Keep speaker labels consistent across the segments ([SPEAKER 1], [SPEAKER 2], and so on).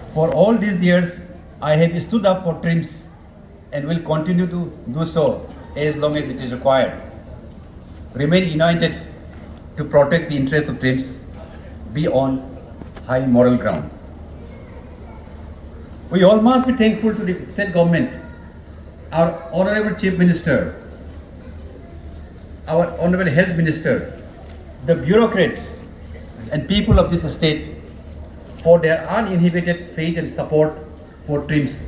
[SPEAKER 1] For all these years, I have stood up for TRIHMS and will continue to do so as long as it is required. Remain united to protect the interests of TRIHMS, be on high moral ground. We all must be thankful to the state government, our Honorable Chief Minister, our Honorable Health Minister, the bureaucrats and people of this state for their uninhibited faith and support for TRIHMS.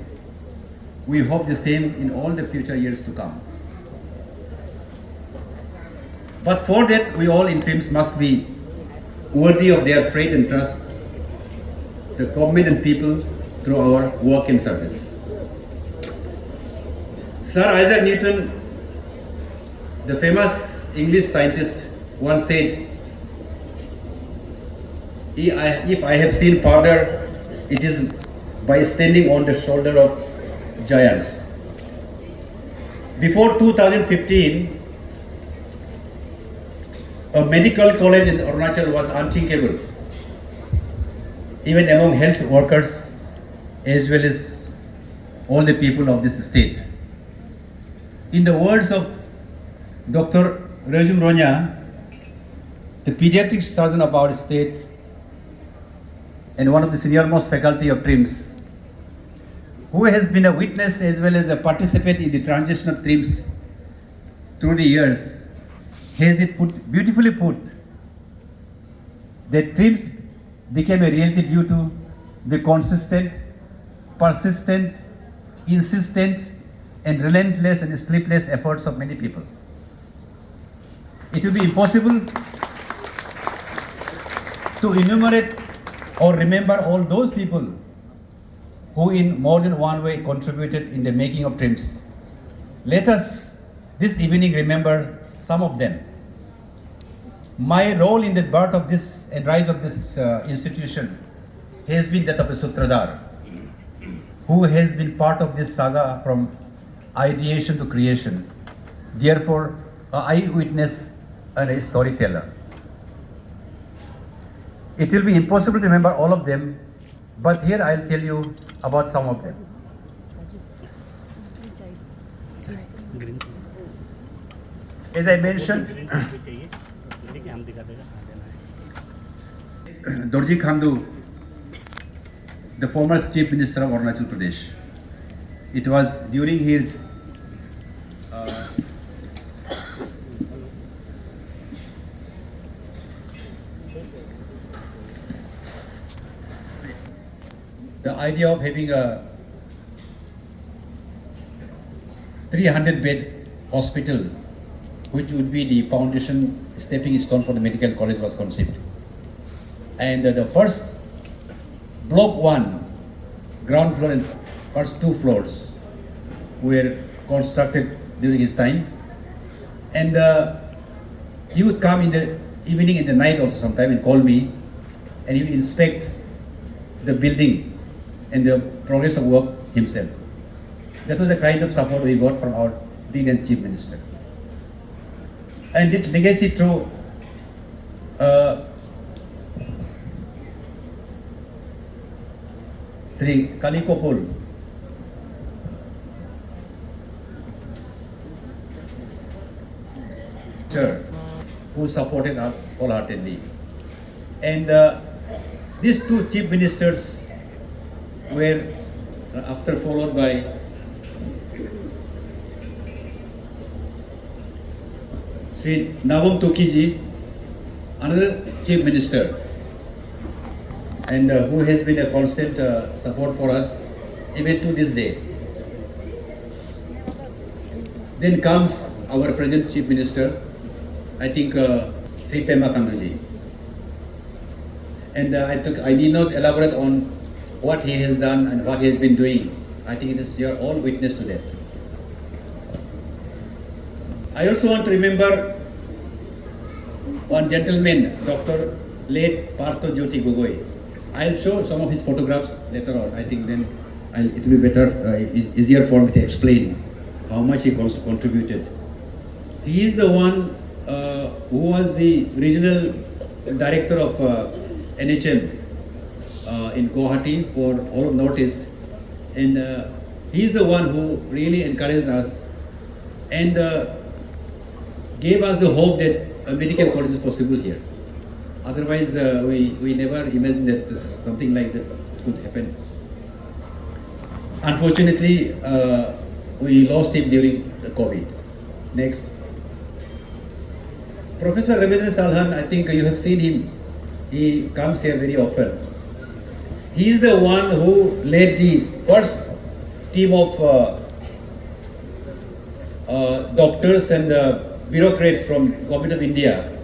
[SPEAKER 1] We hope the same in all the future years to come. But for that, we all in TRIHMS must be worthy of their faith and trust, the government and people, through our work and service. Sir Isaac Newton, the famous English scientist, once said, if I have seen farther, it is by standing on the shoulder of giants. Before 2015, a medical college in Arunachal was unthinkable, even among health workers as well as all the people of this state. In the words of Dr. Rajum Ronya, the pediatric surgeon of our state and one of the senior most faculty of TRIHMS, who has been a witness as well as a participant in the transition of TRIHMS through the years, has it beautifully put that TRIHMS became a reality due to the consistent, persistent, insistent, and relentless and sleepless efforts of many people. It will be impossible to enumerate or remember all those people who in more than one way contributed in the making of TRIHMS. Let us this evening remember some of them. My role in the birth of this and rise of this institution has been that of a Sutradhar, who has been part of this saga from ideation to creation. Therefore, an eyewitness and a storyteller. It will be impossible to remember all of them, but here I'll tell you about some of them. As I mentioned, Dorji Khandu, the former Chief Minister of Arunachal Pradesh. It was during his the idea of having a 300-bed hospital, which would be the foundation stepping stone for the medical college, was conceived. And the first block 1, ground floor and first 2 floors were constructed during his time. And he would come in the evening and the night also sometime and call me, and he would inspect the building and the progress of work himself. That was the kind of support we got from our Dean and Chief Minister. And its legacy through Sri Kalikopul, sir, who supported us wholeheartedly. And these 2 chief ministers were after followed by Sri Navam Tukiji, another chief minister, and who has been a constant support for us even to this day. Then comes our present chief minister, I think Sri Pema Khanduji. And I need not elaborate on what he has done and what he has been doing. I think it is you are all witness to that. I also want to remember one gentleman, Dr. late Partho Jyoti Gogoi. I'll show some of his photographs later on. I think then it will be better, easier for me to explain how much he contributed. He is the one who was the regional director of NHM in Guwahati for all of Northeast, and he's the one who really encouraged us and gave us the hope that a medical college is possible here. Otherwise, we never imagined that something like that could happen. Unfortunately, we lost him during the COVID. Next. Professor Rabindra Salhan, I think you have seen him. He comes here very often. He is the one who led the first team of doctors and bureaucrats from Government of India,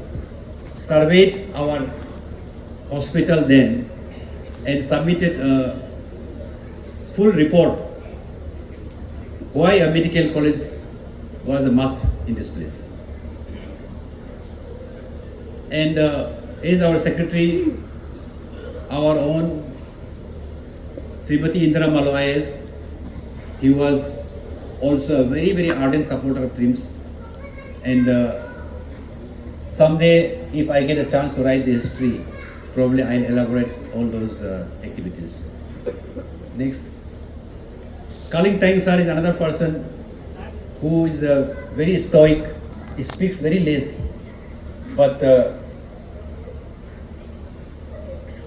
[SPEAKER 1] surveyed our hospital then and submitted a full report why a medical college was a must in this place. And is our secretary, our own Srimati Indra Malwayes. He was also a very, very ardent supporter of TRIHMS. And someday, if I get a chance to write the history, probably I'll elaborate all those activities. Next. Kaling Tang sir is another person who is very stoic. He speaks very less, but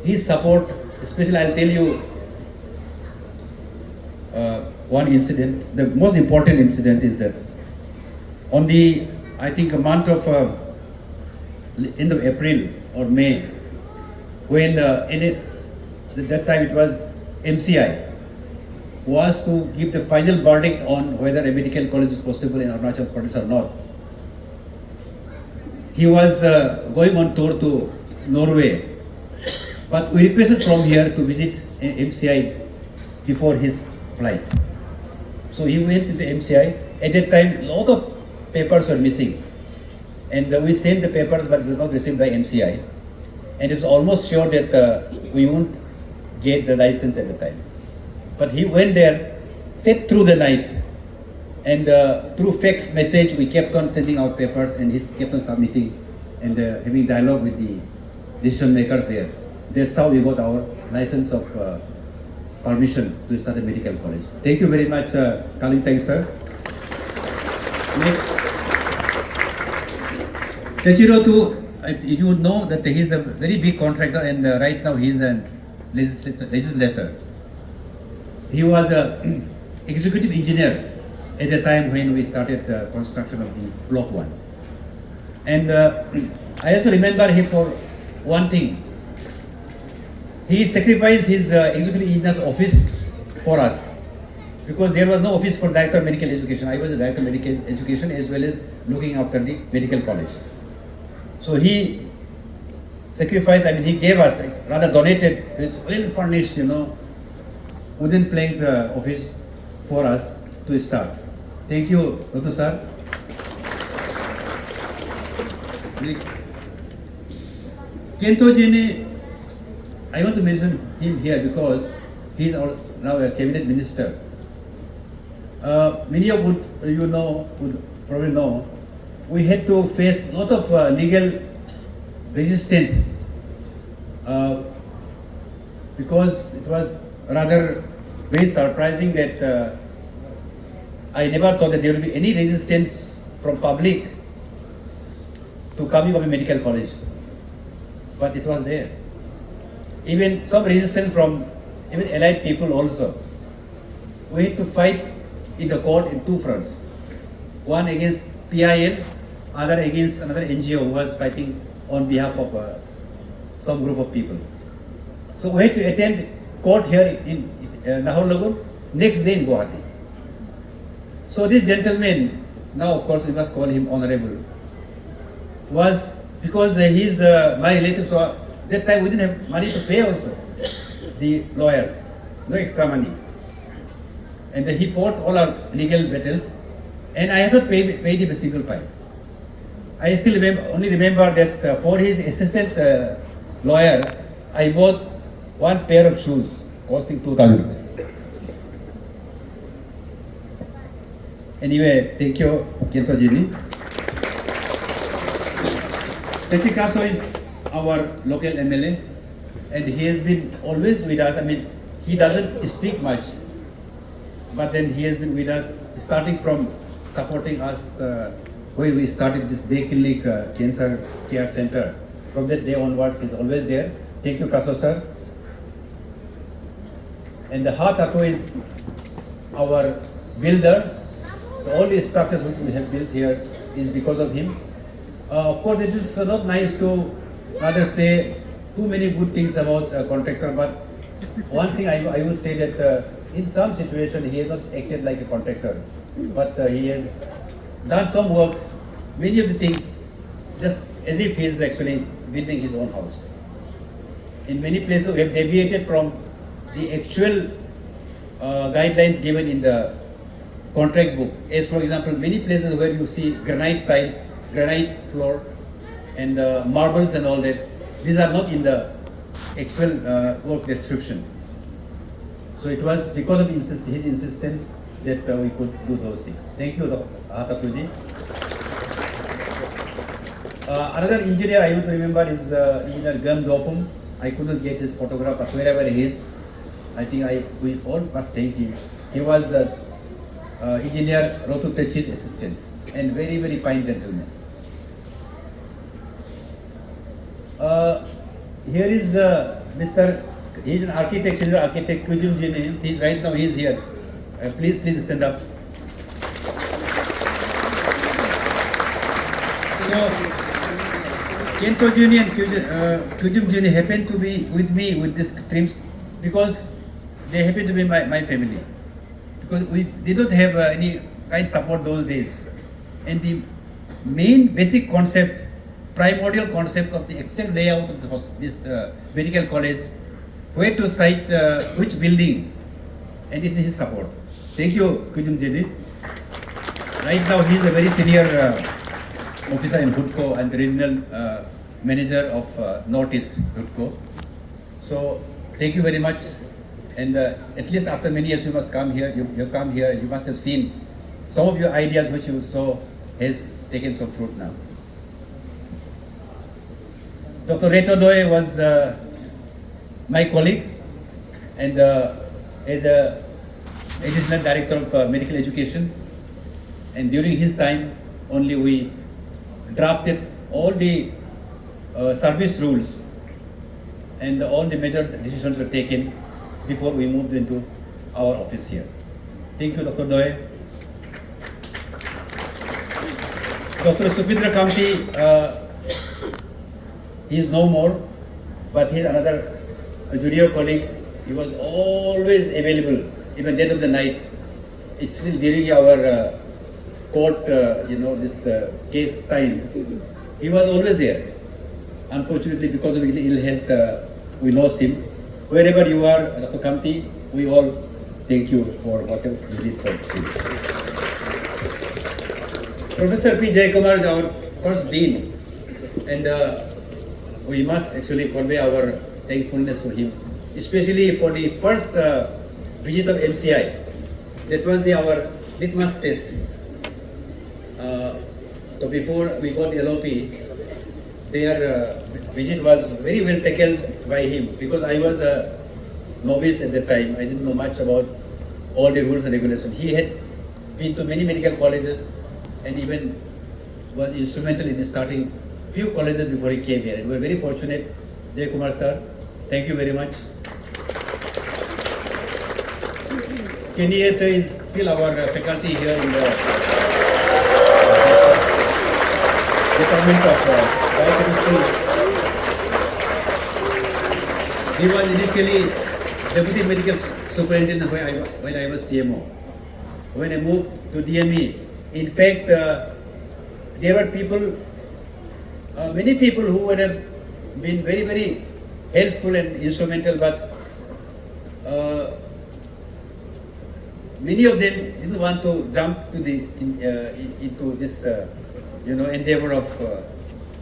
[SPEAKER 1] his support, especially I'll tell you one incident. The most important incident is that on the, I think, a month of end of April or May, when at that time it was MCI, was to give the final verdict on whether a medical college is possible in Arunachal Pradesh or not. He was going on tour to Norway, but we requested from here to visit MCI before his flight. So he went to the MCI. At that time, a lot of papers were missing, and we sent the papers, but we were not received by MCI. And it was almost sure that we won't get the license at the time. But he went there, sat through the night, and through fax message, we kept on sending out papers, and he kept on submitting and having dialogue with the decision makers there. That's how we got our license of permission to start a medical college. Thank you very much, Kaling Tang sir. Next. Tejiro too, you know that he is a very big contractor, and right now he is a legislator. He was an executive engineer at the time when we started the construction of the Block 1. And I also remember him for one thing. He sacrificed his executive engineer's office for us, because there was no office for Director of Medical Education. I was the Director of Medical Education as well as looking after the medical college. So he sacrificed, I mean, he gave us, rather donated his well-furnished, wooden plank office for us to start. Thank you, Dr. Sir. Next. Kento Jini, I want to mention him here because he is now a cabinet minister. Many of would probably know, we had to face a lot of legal resistance because it was rather very surprising that I never thought that there would be any resistance from public to coming of a medical college, but it was there. Even some resistance from even allied people also. We had to fight in the court in two fronts. One against PIL, other against another NGO who was fighting on behalf of some group of people. So we had to attend court here in Nahar Lagun, next day in Guwahati. So this gentleman, now of course we must call him honorable, was, because he is my relative, so that time we didn't have money to pay also the lawyers, no extra money. And he fought all our legal battles, and I have not paid him a single pie. I still only remember that for his assistant lawyer, I bought one pair of shoes costing 2,000 rupees. Anyway, thank you, Kento Jini. Techikaso is our local MLA. and he has been always with us. I mean, he doesn't speak much, but then he has been with us, starting from supporting us when we started this day clinic cancer care center. From that day onwards, he's always there. Thank you, Kaso sir. And the Heart Tattoo is our builder. All the structures which we have built here is because of him. Of course, it is not nice to rather say too many good things about a contractor, but one thing I would say that in some situation he has not acted like a contractor, but he has done some work, many of the things, just as if he is actually building his own house. In many places we have deviated from the actual guidelines given in the contract book. As for example, many places where you see granite tiles, granite floor, and marbles and all that, these are not in the actual work description. So it was because of his insistence that we could do those things. Thank you, Dr. Tatuji. Another engineer I would remember is Engineer Gam Dopum. I could not get his photograph, but wherever he is, I think we all must thank him. He was Engineer Rotu Techi's assistant, and very, very fine gentleman. Here is Mr. He's an architect, senior architect, Kujum Jini. He's right now, he's here. Please stand up. So, Kento Jini and Kujum Jini happen to be with me with this TRIHMS because they happen to be my family. Because we did not have any kind of support those days. And the main basic concept, primordial concept of the actual layout of this medical college, where to site which building, and it is his support. Thank you, Kujum Jini. Right now he is a very senior officer in HUDCO and the regional manager of Northeast HUDCO. So thank you very much. And at least after many years you must come here, you have come here, you must have seen some of your ideas which you saw has taken some fruit now. Dr. Reto Doe was my colleague, and as a additional director of medical education, and during his time only we drafted all the service rules and all the major decisions were taken before we moved into our office here. Thank you, Dr. Doe. Dr. Supindra Kamti, he is no more, but he is another junior colleague. He was always available, even dead of the night. It's still during our court, this case time. He was always there. Unfortunately, because of ill health, we lost him. Wherever you are, Dr. Kamti, we all thank you for whatever you did for kids. Professor P. Jayakumar is our first dean, and we must actually convey our thankfulness to him, especially for the first visit of MCI. That was our litmus test. So before we got the LOP, their visit was very well taken by him, because I was a novice at that time. I didn't know much about all the rules and regulations. He had been to many medical colleges and even was instrumental in starting few colleges before he came here. And we were very fortunate. Jay Kumar sir, thank you very much. Kenyatta is still our faculty here in the Department of Biochemistry. He was initially Deputy Medical Superintendent when I was CMO. When I moved to DME, in fact, there were people, many people who would have been very, very helpful and instrumental, but many of them didn't want to jump to into this endeavor of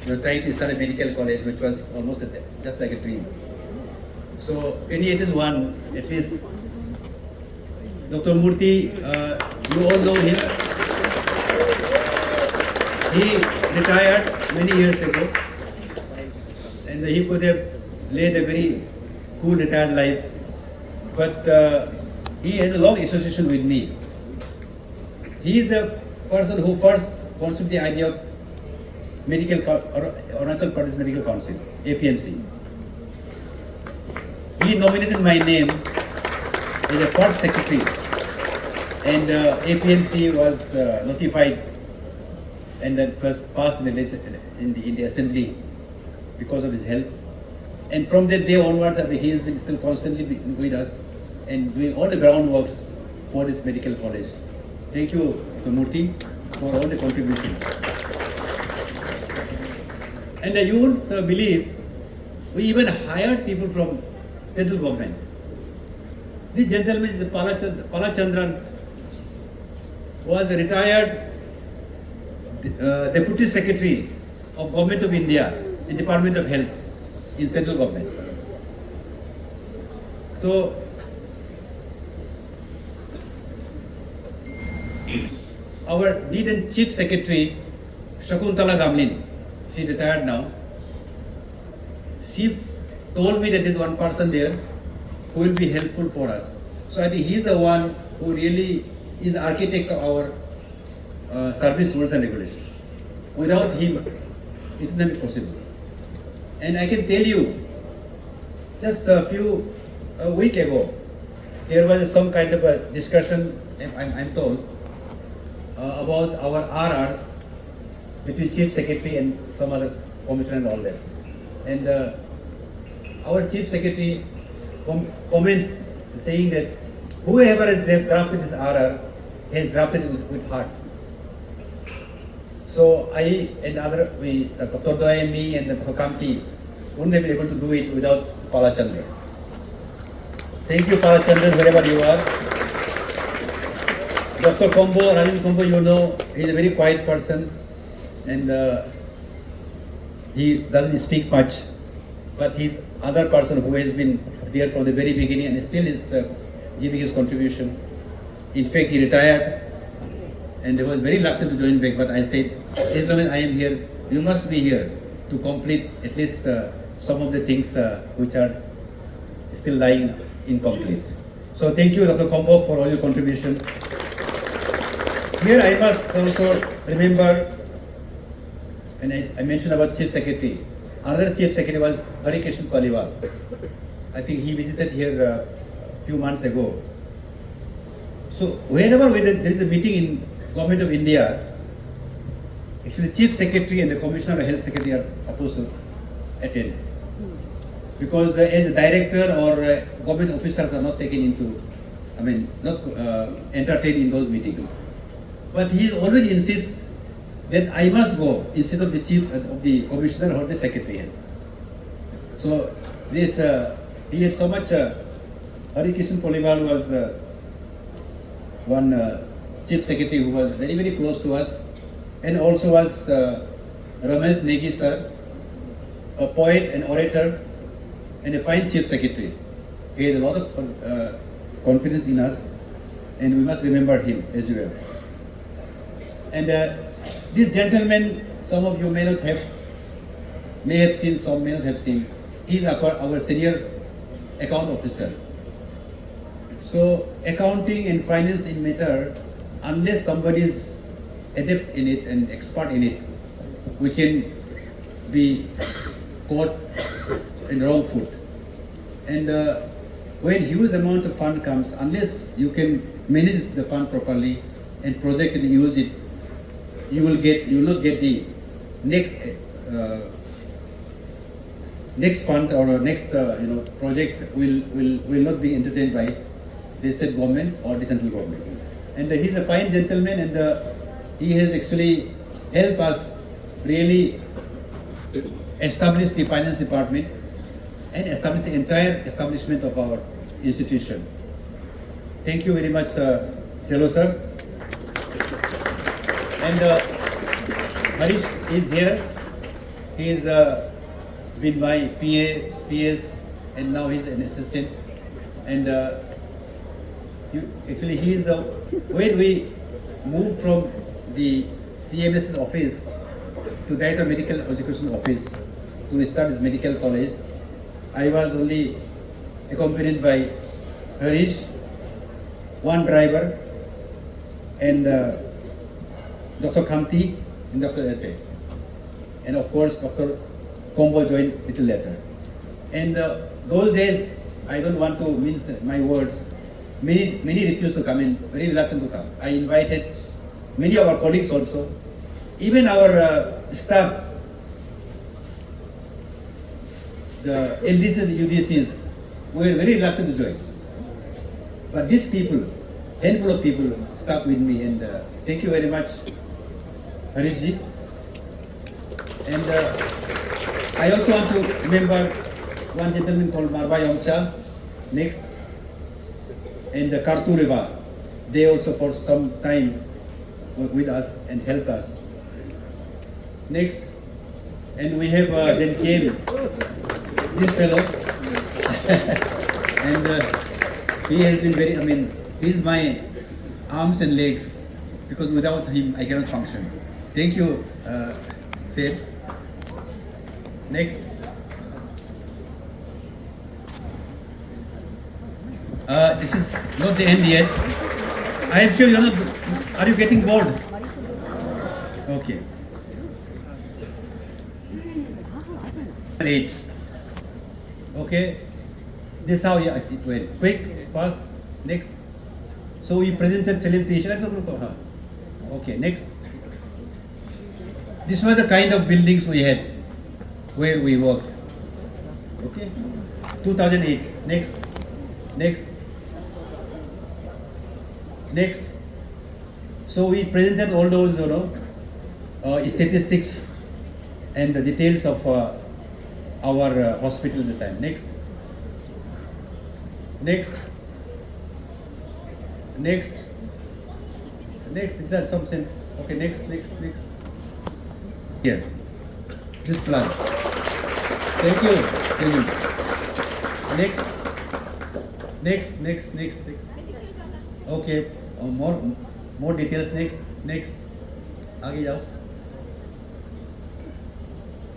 [SPEAKER 1] trying to start a medical college, which was almost just like a dream. So Kenyatta is one, at least. Dr. Murthy, you all know him. He retired many years ago, and he could have laid a very cool retired life, but he has a long association with me. He is the person who first conceived the idea of Arunachal Pradesh Medical Council, APMC. He nominated my name as the first secretary, and APMC was notified, and that was passed in the assembly because of his help. And from that day onwards, he has been still constantly with us and doing all the groundworks for this medical college. Thank you, Dr. Murthy, for all the contributions. And you won't believe, we even hired people from central government. This gentleman is Palachandran, was a retired Deputy Secretary of Government of India in Department of Health in central government. So, our Dean and Chief Secretary, Shakuntala Gamlin, she retired now. She told me that there is one person there who will be helpful for us. So I think he is the one who really is the architect of our service rules and regulations. Without him, it would not be possible. And I can tell you, just a few weeks ago, there was some kind of a discussion, I'm told, about our RRs between Chief Secretary and some other commissioner and all that. And our Chief Secretary comments saying that whoever has drafted this RR has drafted it with heart. So I and Dr. Doy and me and Dr. Kamti wouldn't have been able to do it without Palachandran. Thank you, Palachandran, wherever you are. Dr. Kombo, Rajan Kombo, you know, he's a very quiet person and he doesn't speak much, but he's other person who has been there from the very beginning and still is giving his contribution. In fact, he retired and he was very reluctant to join back, but I said, as long as I am here, you must be here to complete at least some of the things which are still lying incomplete. So thank you, Dr. Kombo, for all your contribution. Here I must also remember, and I mentioned about Chief Secretary. Another Chief Secretary was Harikishan Paliwal. I think he visited here a few months ago. So whenever there is a meeting in Government of India, actually Chief Secretary and the Commissioner of Health Secretary are supposed to attend. Because as a director or government officers are not taken into, not entertained in those meetings. But he always insists that I must go instead of the chief of the commissioner or the secretary. So this he had so much. Harikishan Paliwal was one chief secretary who was very, very close to us, and also was Ramesh Negi sir, a poet and orator, and a fine chief secretary. He had a lot of confidence in us, and we must remember him as well. And this gentleman, some of you may have seen, some may not have seen. He is our senior account officer. So accounting and finance in matter, unless somebody is adept in it and expert in it, we can be caught in wrong foot. And when huge amount of fund comes, unless you can manage the fund properly and project and use it, you will not get the next fund or next project will not be entertained by the state government or the central government. And he's a fine gentleman, and he has actually helped us really establish the finance department and establish the entire establishment of our institution. Thank you very much, Selo sir. And Harish is here. He is been my PS, and now he's an assistant. And actually, he is when we moved from the CMS's office to Director Medical Education Office to start this medical college, I was only accompanied by Harish, one driver, and Dr. Khamti and Dr. Ete. And of course, Dr. Combo joined little later. And those days, I don't want to mince my words. Many refused to come in, very reluctant to come. I invited many of our colleagues also, even our staff, the LDCs and UDCs, were very reluctant to join. But these people, handful of people, stuck with me, and thank you very much, Harishji. And I also want to remember one gentleman called Marba Yongcha, next, and the Kartureva. They also for some time were with us and helped us. Next, and we have then came this fellow, and he has been very, he's my arms and legs, because without him I cannot function. Thank you, Seth. Next. This is not the end yet. I am sure you're not, are you getting bored? Okay. 8. Okay. This is how it went. Quick, fast. Next. So we presented Salim Fisher. Okay, next. This was the kind of buildings we had where we worked. Okay. 2008. Next. Next. Next. So we presented all those, statistics and the details of our hospital at the time. Next. Next. Next. Next. These are some sen. Okay. Next. Next. Next. Here. This plan. Thank you. Thank you. Next. Next. Next. Next. Next. Okay. More details. Next. Next. आगे जाओ.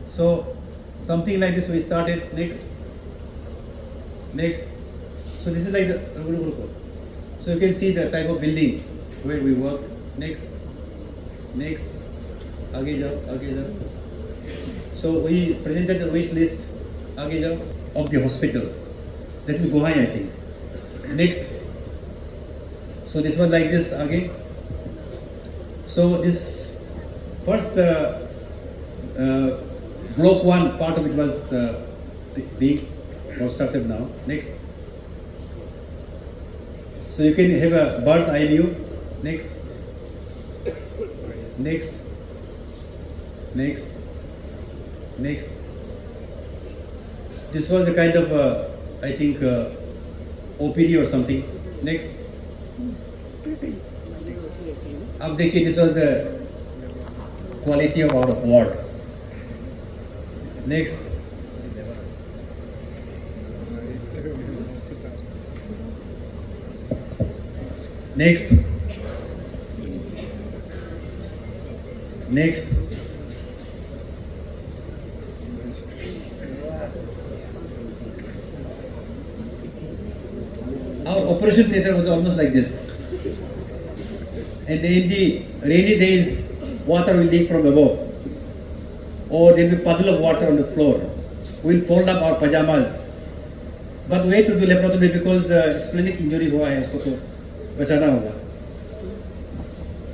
[SPEAKER 1] So something like this we started. Next. Next. So this is like the. So you can see the type of building where we work. Next. Next. आगे जाओ. आगे जाओ. So we presented the wish list. आगे जाओ. Of the hospital. That is Gohai, I think. Next. So this was like this again. So this first block 1 part of it was being constructed now. Next. So you can have a bird's eye view. Next. Next. Next. Next. This was a kind of I think OPD or something. Next. अब देखिए, this was the quality of our ward. Next. Next. Next. Our operation theatre was almost like this. And in the rainy days, water will leak from above, or there will be puddle of water on the floor. We'll fold up our pajamas. But we have to do laparoscopy because splenic injury हुआ है, उसको तो बचाना होगा.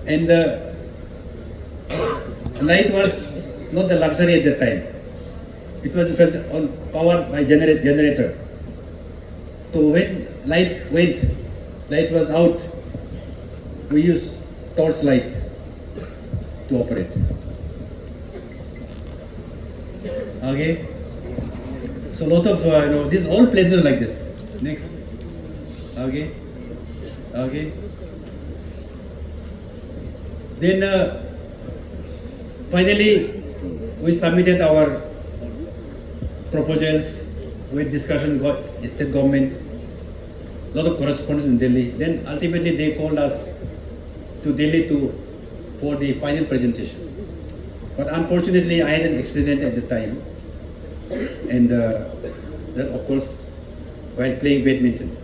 [SPEAKER 1] And light was not the luxury at that time. It was on power by generator. So when light went, light was out, we used torchlight to operate. Okay. So a lot of these all places are like this. Next. Okay. Okay. Then finally we submitted our proposals with discussion with state government. A lot of correspondence in Delhi. Then ultimately they called us to Delhi for the final presentation. But unfortunately I had an accident at the time, and that of course while playing badminton.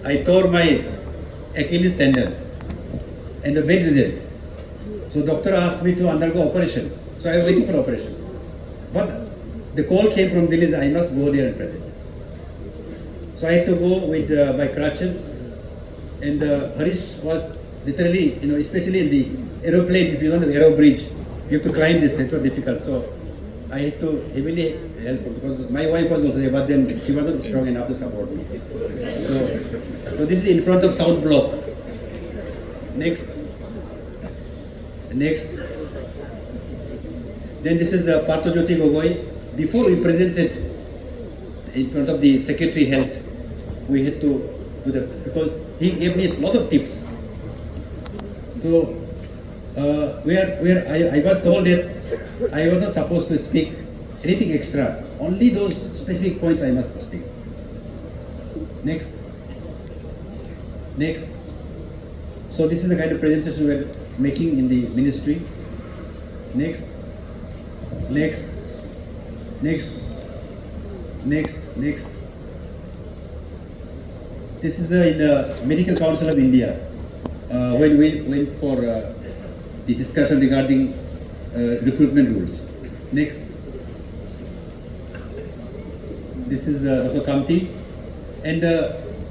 [SPEAKER 1] I tore my Achilles tendon and the bed result. So doctor asked me to undergo operation. So I was waiting for operation. But the call came from Delhi that I must go there and present. So I had to go with my crutches, and Harish was literally, especially in the aeroplane, if you want the aero bridge, you have to climb this, it was difficult. So I had to heavily help her because my wife was also there, but then she wasn't strong enough to support me. So this is in front of South Block. Next. Then this is Partho Jyoti Gogoi. Before we presented in front of the Secretary Health, we had to do because he gave me a lot of tips. So where I was told that I was not supposed to speak anything extra, only those specific points I must speak. Next. So this is the kind of presentation we're making in the ministry. Next. This is in the Medical Council of India, when we went for the discussion regarding recruitment rules. Next. This is Dr. Kamti. And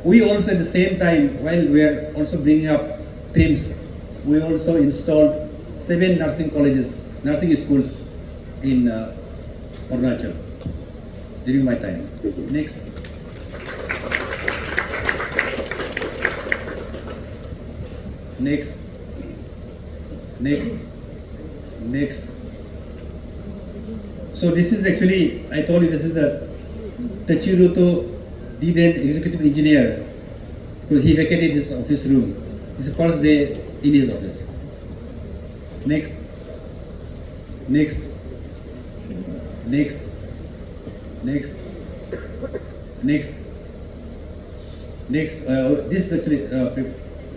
[SPEAKER 1] we also at the same time, while we are also bringing up TRIHMS, we also installed 7 nursing schools in Arunachal during my time. Next. So this is actually, I told you this is a Tachiruto Diden executive engineer, because he vacated his office room. It's the first day in his office. Next. This actually,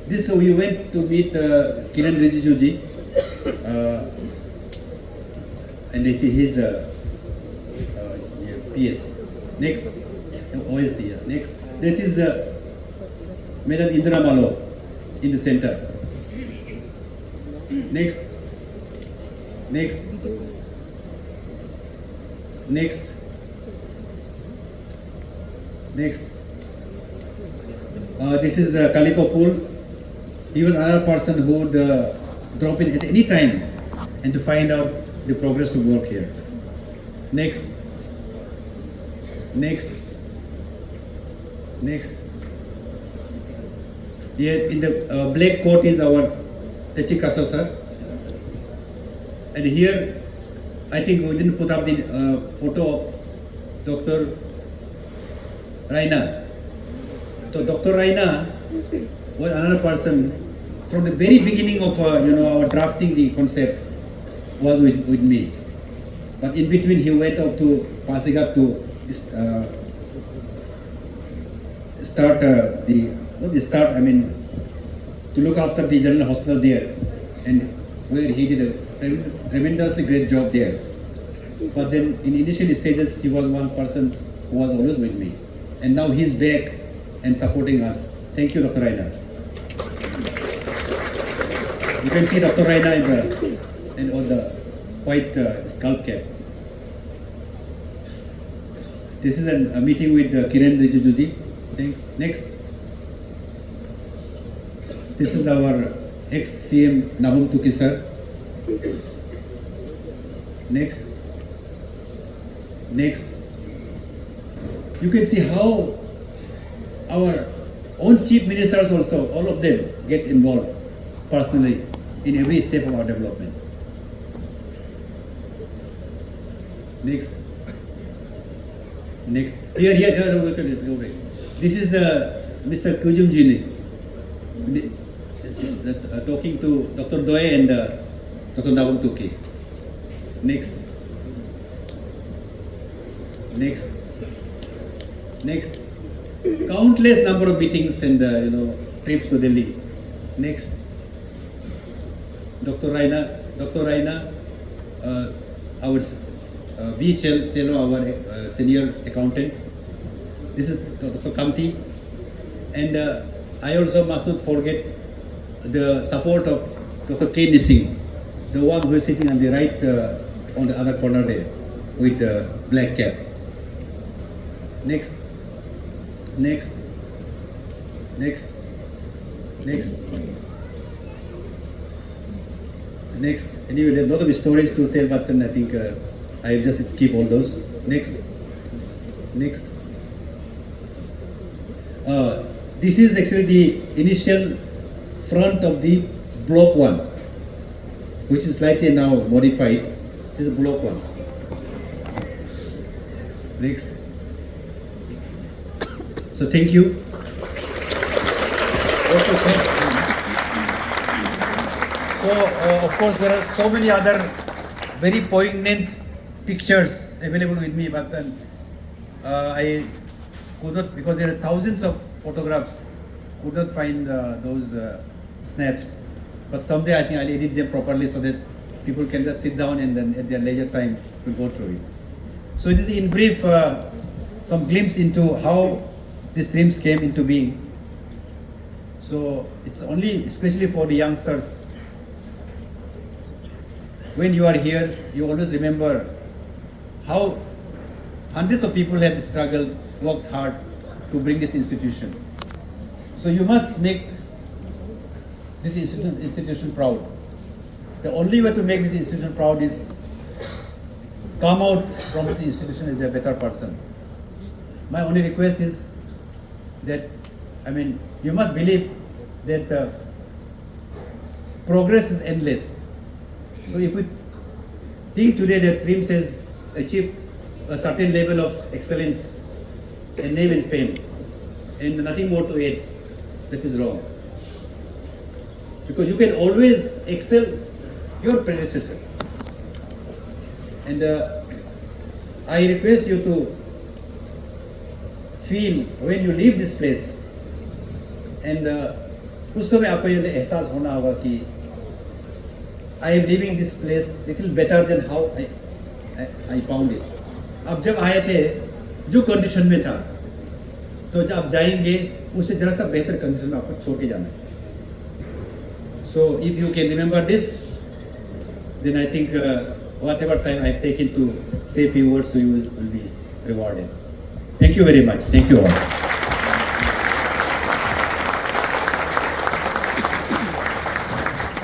[SPEAKER 1] this we went to meet Kiran Rijijuji, and his PS. Next, OSD. Next, that is Madam Indra Malo in the center. Next. This is Kaliko Pool. He was another person who would drop in at any time and to find out the progress to work here. Next. Here in the black coat is our Techikaso sir. And here, I think we didn't put up the photo of Dr. Raina. So Dr. Raina was another person from the very beginning of our drafting the concept was with me. But in between he went off to Pasigat to to look after the general hospital there, and where he did a tremendously great job there. But then in initial stages he was one person who was always with me, and now he's back and supporting us. Thank you, Dr. Raina. You can see Dr. Raina in on the white skull cap. This is a meeting with Kiran Rijijuji. Next. This is our ex-CM Nabam Tuki sir. Next. You can see how our own chief ministers also, all of them get involved personally in every step of our development. Next. Here. This is Mr. Kujum Jini talking to Dr. Doye and Dr. Nabam Tuki. Next. Countless number of meetings and trips to Delhi. Next. Dr. Raina, our VHL, our senior accountant. This is Dr. Kamti. And I also must not forget the support of Dr. K. Nising, the one who is sitting on the right, on the other corner there, with the black cap. Next. Next. Next. Next. Next. Anyway, there are a lot of stories to tell, but I think I'll just skip all those. Next. Next. This is actually the initial front of the block 1, which is slightly now modified. This is block 1. Next. So thank you. So of course there are so many other very poignant pictures available with me, but I could not, because there are thousands of photographs, could not find those snaps. But someday I think I'll edit them properly so that people can just sit down and then at their leisure time to go through it. So it is in brief some glimpse into how these TRIHMS came into being. So it's only especially for the youngsters. When you are here, you always remember how hundreds of people have struggled, worked hard to bring this institution. So you must make this institution proud. The only way to make this institution proud is come out from this institution as a better person. My only request is that, you must believe that progress is endless. So if we think today that TRIHMS has achieved a certain level of excellence and name and fame, and nothing more to add, that is wrong. Because you can always excel your predecessor. And I request you to feel when you leave this place, and उस समय आपको ये एहसास होना होगा कि I am leaving this place little better than how I found it. अब जब आए थे जो कंडीशन में था, तो जब आप जाएंगे उससे जरा सा बेहतर कंडीशन में आपको छोड़ के जाना है. So if you can remember this, then I think whatever time I've taken to say a few words to you will be rewarded. Thank you very much. Thank you all.